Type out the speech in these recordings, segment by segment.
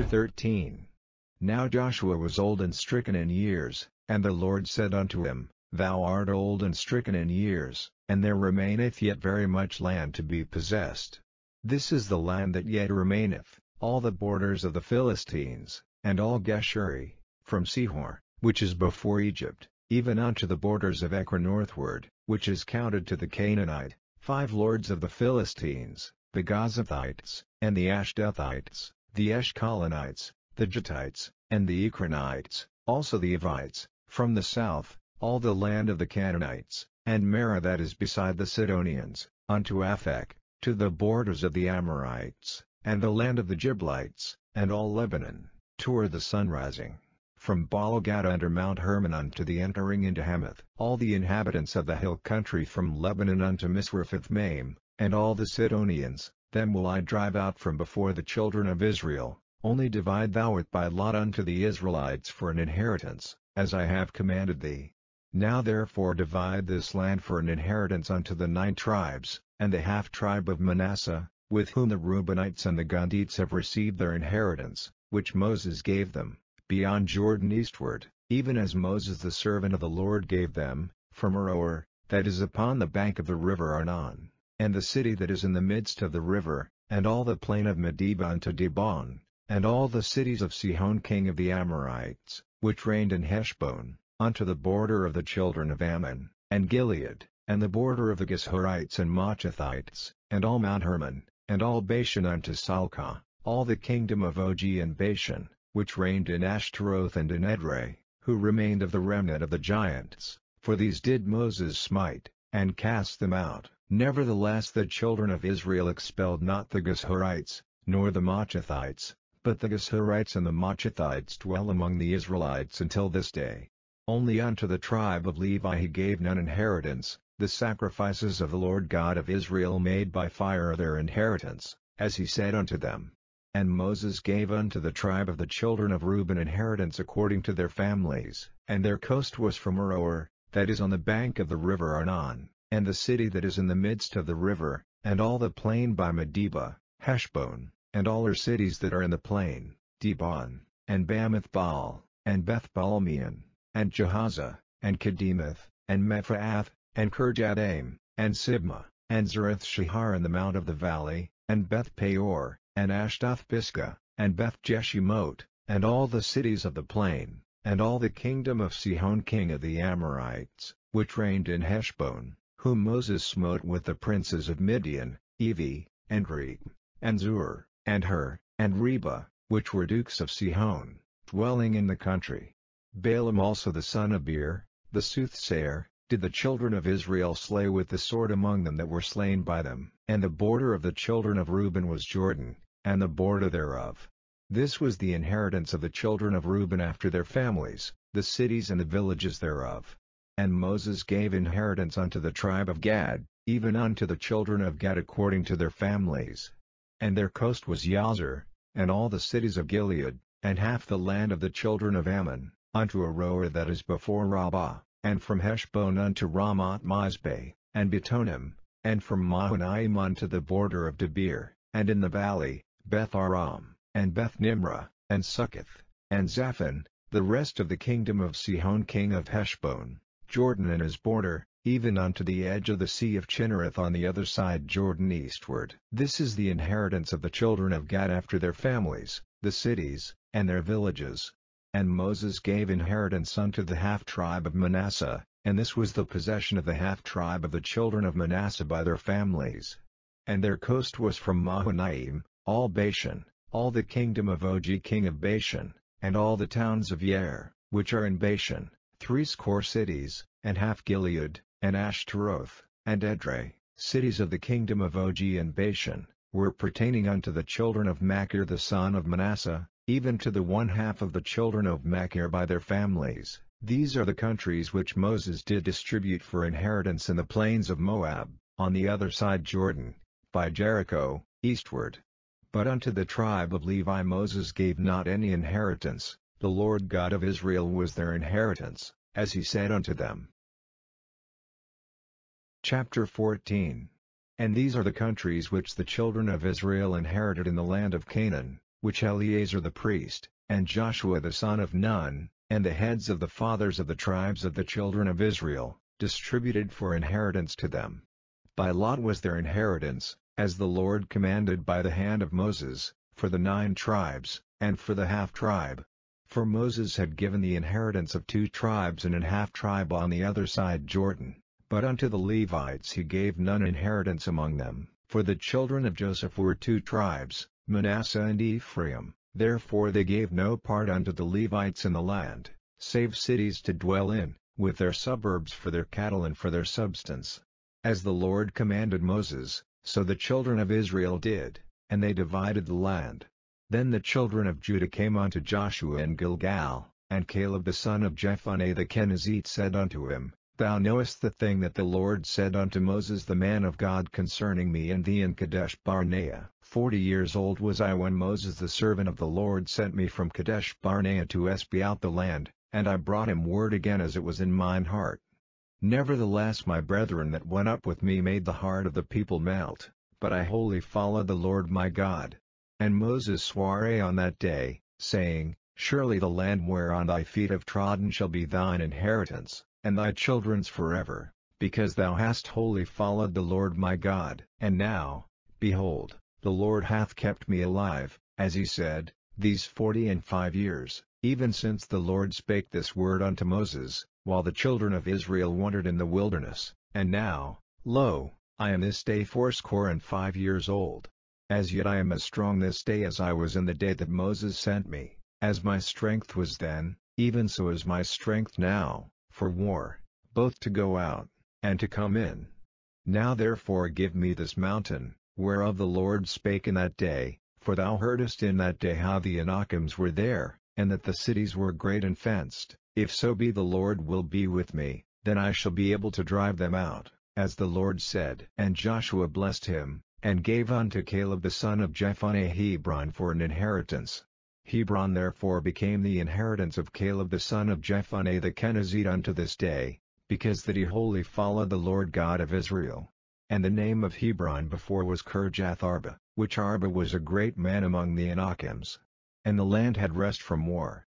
Chapter 13. Now Joshua was old and stricken in years, and the Lord said unto him, Thou art old and stricken in years, and there remaineth yet very much land to be possessed. This is the land that yet remaineth, all the borders of the Philistines, and all Geshuri, from Sihor, which is before Egypt, even unto the borders of Ekron northward, which is counted to the Canaanite, 5 lords of the Philistines, the Gazathites, and the Ashdothites, the Eshkolanites, the Jattites, and the Ekronites, also the Avites, from the south, all the land of the Canaanites, and Marah that is beside the Sidonians, unto Aphek, to the borders of the Amorites, and the land of the Giblites, and all Lebanon, toward the sunrising, from Baal-gad under Mount Hermon unto the entering into Hamath, all the inhabitants of the hill country from Lebanon unto Misrephoth-maim, and all the Sidonians, them will I drive out from before the children of Israel. Only divide thou it by lot unto the Israelites for an inheritance, as I have commanded thee. Now therefore divide this land for an inheritance unto the 9 tribes, and the half-tribe of Manasseh, with whom the Reubenites and the Gadites have received their inheritance, which Moses gave them, beyond Jordan eastward, even as Moses the servant of the Lord gave them, from Aroer, that is upon the bank of the river Arnon, and the city that is in the midst of the river, and all the plain of Medeba unto Dibon, and all the cities of Sihon king of the Amorites, which reigned in Heshbon, unto the border of the children of Ammon, and Gilead, and the border of the Geshurites and Maachathites, and all Mount Hermon, and all Bashan unto Salcah, all the kingdom of Og and Bashan, which reigned in Ashtaroth and in Edrei, who remained of the remnant of the giants, for these did Moses smite, and cast them out. Nevertheless the children of Israel expelled not the Geshurites, nor the Maachathites, but the Geshurites and the Maachathites dwell among the Israelites until this day. Only unto the tribe of Levi he gave none inheritance, the sacrifices of the Lord God of Israel made by fire are their inheritance, as he said unto them. And Moses gave unto the tribe of the children of Reuben inheritance according to their families, and their coast was from Aroer, that is on the bank of the river Arnon, and the city that is in the midst of the river, and all the plain by Medeba, Heshbon, and all her cities that are in the plain, Dibon, and Bamoth-baal, and Beth-baal-meon, and Jahaza, and Kedemoth, and Mephaath, and Kirjathaim, and Sibmah, and Zareth-shahar in the mount of the valley, and Beth-peor, and Ashdoth-pisgah, and Beth-jeshimote, and all the cities of the plain, and all the kingdom of Sihon king of the Amorites, which reigned in Heshbon, whom Moses smote with the princes of Midian, Evi, and Reb, and Zur, and Hur, and Reba, which were dukes of Sihon, dwelling in the country. Balaam also the son of Beer, the soothsayer, did the children of Israel slay with the sword among them that were slain by them. And the border of the children of Reuben was Jordan, and the border thereof. This was the inheritance of the children of Reuben after their families, the cities and the villages thereof. And Moses gave inheritance unto the tribe of Gad, even unto the children of Gad according to their families. And their coast was Yazer, and all the cities of Gilead, and half the land of the children of Ammon, unto Aroer that is before Rabbah, and from Heshbon unto Ramoth-mizpeh, and Betonim, and from Mahanaim unto the border of Debir, and in the valley, Beth-aram, and Beth-nimrah, and Succoth, and Zaphon, the rest of the kingdom of Sihon king of Heshbon, Jordan and his border, even unto the edge of the sea of Chinnereth on the other side Jordan eastward. This is the inheritance of the children of Gad after their families, the cities, and their villages. And Moses gave inheritance unto the half-tribe of Manasseh, and this was the possession of the half-tribe of the children of Manasseh by their families. And their coast was from Mahanaim, all Bashan, all the kingdom of Og king of Bashan, and all the towns of Yair, which are in Bashan, 80 cities, and half Gilead, and Ashtaroth, and Edrei, cities of the kingdom of Og and Bashan, were pertaining unto the children of Machir the son of Manasseh, even to the 1/2 of the children of Machir by their families. These are the countries which Moses did distribute for inheritance in the plains of Moab, on the other side Jordan, by Jericho, eastward. But unto the tribe of Levi Moses gave not any inheritance, the Lord God of Israel was their inheritance, as he said unto them. Chapter 14. And these are the countries which the children of Israel inherited in the land of Canaan, which Eleazar the priest, and Joshua the son of Nun, and the heads of the fathers of the tribes of the children of Israel, distributed for inheritance to them. By lot was their inheritance, as the Lord commanded by the hand of Moses, for the 9 tribes, and for the half-tribe. For Moses had given the inheritance of 2 tribes and an half-tribe on the other side Jordan, but unto the Levites he gave none inheritance among them. For the children of Joseph were 2 tribes, Manasseh and Ephraim, therefore they gave no part unto the Levites in the land, save cities to dwell in, with their suburbs for their cattle and for their substance. As the Lord commanded Moses, so the children of Israel did, and they divided the land. Then the children of Judah came unto Joshua in Gilgal, and Caleb the son of Jephunneh the Kenizzite said unto him, Thou knowest the thing that the Lord said unto Moses the man of God concerning me and thee in Kadesh Barnea. 40 years old was I when Moses the servant of the Lord sent me from Kadesh Barnea to espy out the land, and I brought him word again as it was in mine heart. Nevertheless my brethren that went up with me made the heart of the people melt, but I wholly followed the Lord my God. And Moses sware on that day, saying, Surely the land whereon thy feet have trodden shall be thine inheritance, and thy children's forever, because thou hast wholly followed the Lord my God. And now, behold, the Lord hath kept me alive, as he said, these 45 years, even since the Lord spake this word unto Moses, while the children of Israel wandered in the wilderness. And now, lo, I am this day 85 years old. As yet I am as strong this day as I was in the day that Moses sent me, as my strength was then, even so is my strength now, for war, both to go out, and to come in. Now therefore give me this mountain, whereof the Lord spake in that day, for thou heardest in that day how the Anakims were there, and that the cities were great and fenced. If so be the Lord will be with me, then I shall be able to drive them out, as the Lord said. And Joshua blessed him, and gave unto Caleb the son of Jephunneh Hebron for an inheritance. Hebron therefore became the inheritance of Caleb the son of Jephunneh the Kenizzite unto this day, because that he wholly followed the Lord God of Israel. And the name of Hebron before was Kirjath Arba, which Arba was a great man among the Anakims. And the land had rest from war.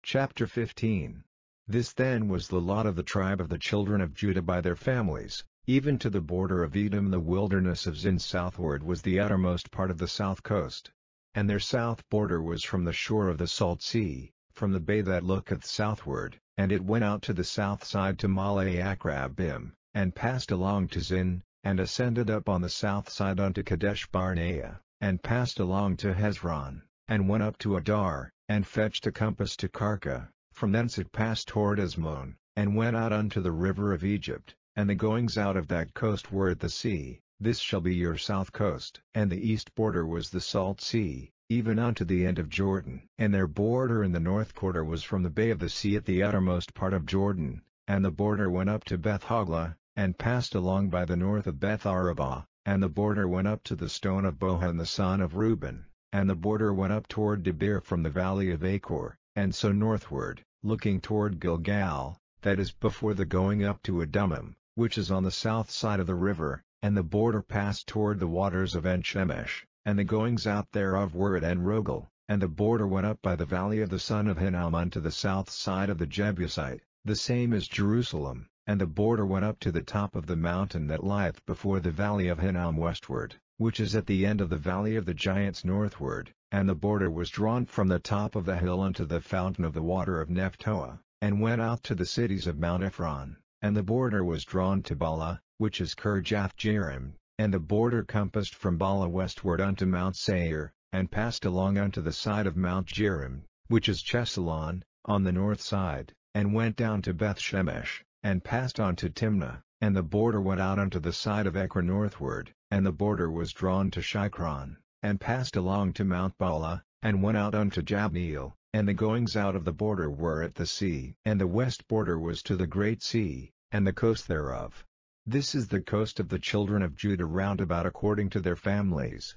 Chapter 15. This then was the lot of the tribe of the children of Judah by their families, even to the border of Edom. The wilderness of Zin southward was the uttermost part of the south coast. And their south border was from the shore of the salt sea, from the bay that looketh southward, and it went out to the south side to Male-Akrabim, and passed along to Zin, and ascended up on the south side unto Kadesh Barnea, and passed along to Hezron, and went up to Adar, and fetched a compass to Karka. From thence it passed toward Asmon, and went out unto the river of Egypt, and the goings out of that coast were at the sea. This shall be your south coast. And the east border was the salt sea, even unto the end of Jordan. And their border in the north quarter was from the bay of the sea at the uttermost part of Jordan, and the border went up to Beth-hoglah, and passed along by the north of Beth-arabah, and the border went up to the stone of Bohan the son of Reuben, and the border went up toward Debir from the valley of Achor, and so northward, looking toward Gilgal, that is before the going up to Adumim, which is on the south side of the river, and the border passed toward the waters of En-shemesh, and the goings out thereof were at En-rogel, and the border went up by the valley of the son of Hinnom unto the south side of the Jebusite, the same as Jerusalem, and the border went up to the top of the mountain that lieth before the valley of Hinnom westward, which is at the end of the valley of the giants northward, and the border was drawn from the top of the hill unto the fountain of the water of Nephtoah, and went out to the cities of Mount Ephron, and the border was drawn to Bala, which is Kirjath-jearim, and the border compassed from Bala westward unto Mount Seir, and passed along unto the side of Mount Jearim, which is Chesalon, on the north side, and went down to Beth-shemesh, and passed on to Timnah, and the border went out unto the side of Ekron northward, and the border was drawn to Shikron, and passed along to Mount Bala, and went out unto Jabneel, and the goings out of the border were at the sea. And the west border was to the great sea, and the coast thereof. This is the coast of the children of Judah round about according to their families.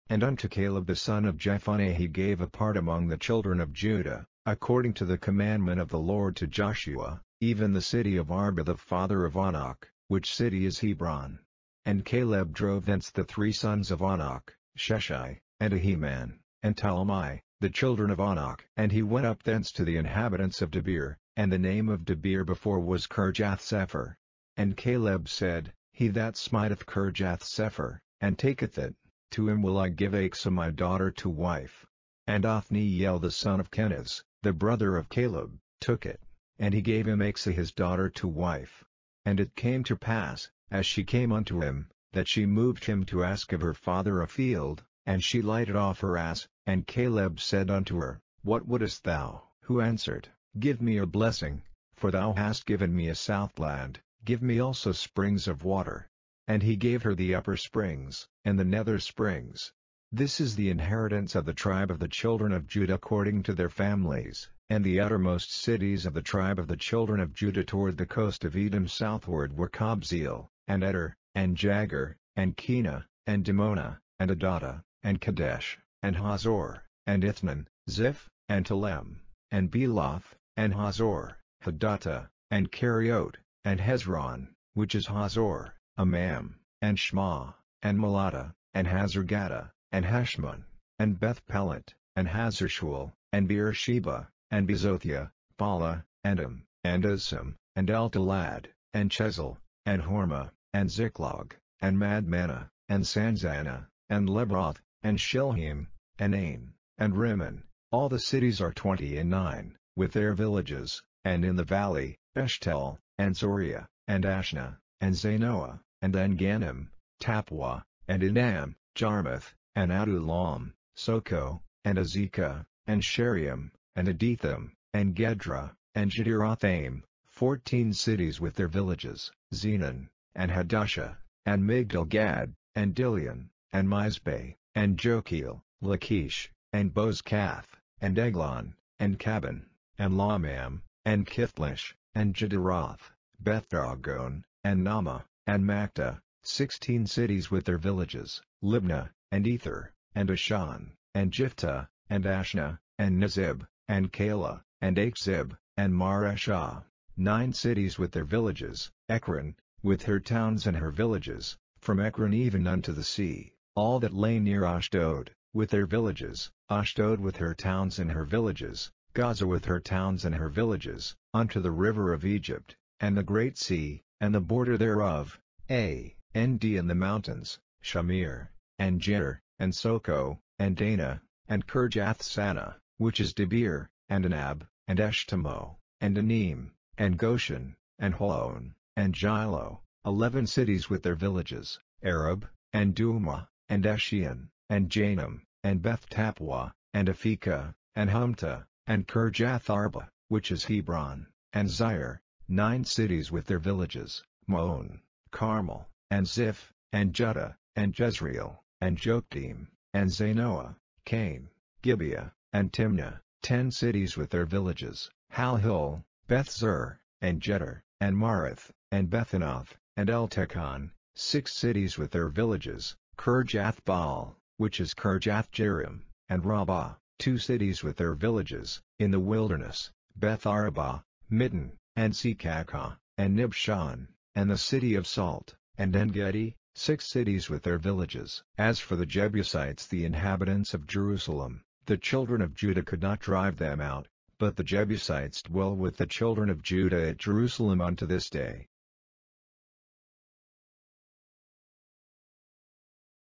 And unto Caleb the son of Jephunneh he gave a part among the children of Judah, according to the commandment of the Lord to Joshua, even the city of Arba the father of Anak, which city is Hebron. And Caleb drove thence the 3 sons of Anak, Sheshai, and Ahiman, and Talmai, the children of Anak. And he went up thence to the inhabitants of Debir, and the name of Debir before was Kirjath-sepher. And Caleb said, He that smiteth Kirjath-sepher, and taketh it, to him will I give Achsah my daughter to wife. And Othniel the son of Kenaz, the brother of Caleb, took it, and he gave him Achsah his daughter to wife. And it came to pass, as she came unto him, that she moved him to ask of her father a field, and she lighted off her ass, and Caleb said unto her, What wouldest thou? Who answered, Give me a blessing, for thou hast given me a southland, give me also springs of water. And he gave her the upper springs, and the nether springs. This is the inheritance of the tribe of the children of Judah according to their families, and the uttermost cities of the tribe of the children of Judah toward the coast of Edom southward were Kabzeel, and Eder, and Jagur, and Kena, and Dimona, and Adatta, and Kadesh, and Hazor, and Ithnan, Ziph, and Telem, and Beloth, and Hazor, Hadattah, and Keriot, and Hezron, which is Hazor, Amam, and Shema, and Melata, and Hazargada, and Hashmon, and Beth-Pelet, and Hazarshul, and Beersheba, and Bezothia, Bala, and Asam, and Eltalad, and Chesil, and Hormah, and Ziklag, and Madmannah, and Sanzanah, and Lebroth, and Shilhim, and Ain, and Rimmon. All the cities are 29, with their villages, and in the valley, Eshtel, and Zoriah, and Ashna, and Zanoah, and En-Gannim, Tapua, and Enam, Jarmuth, and Adullam, Soko, and Azekah, and Sheriam, and Aditham, and Gedra, and Jedurathaim, 14 cities with their villages, Zenon, and Hadashah, and Migdal-Gad, and Dilion, and Mizpeh, and Jokeel, Lachish, and Bozkath, and Eglon, and Cabin, and Lamam, and Kithlish, and Jederoth, Beth-Dagon, and Nama, and Makta, 16 cities with their villages, Libnah, and Ether, and Ashan, and Jiphthah, and Ashna, and Nizib, and Kala, and Achzib, and Mareshah, 9 cities with their villages, Ekron, with her towns and her villages, from Ekron even unto the sea, all that lay near Ashdod, with their villages, Ashdod with her towns and her villages, Gaza with her towns and her villages, unto the river of Egypt, and the great sea, and the border thereof, and the mountains, Shamir, and Jer, and Soko, and Dana, and Kirjath-Sanah, which is Debir, and Anab, and Eshtemo, and Anim, and Goshen, and Holon, and Shiloh, 11 cities with their villages, Arab, and Duma, and Eshion, and Janam, and Beth-Tapua, and Aphekah, and Humta, and Kirjath-Arba, which is Hebron, and Zair, 9 cities with their villages, Maon, Carmel, and Ziph, and Judah, and Jezreel, and Jokdeam, and Zanoah, Cain, Gibeah, and Timnah, 10 cities with their villages, Halhul, Beth-Zur, and Jeter, and Marath, and Bethanoth, and Eltekon, 6 cities with their villages, Kirjath-Baal, which is Kirjath-Jearim, and Rabbah, 2 cities with their villages, in the wilderness, Beth-Arabah, Mitten, and Sekakah, and Nibshan, and the city of Salt, and En-Gedi, 6 cities with their villages. As for the Jebusites, the inhabitants of Jerusalem, the children of Judah could not drive them out, but the Jebusites dwell with the children of Judah at Jerusalem unto this day.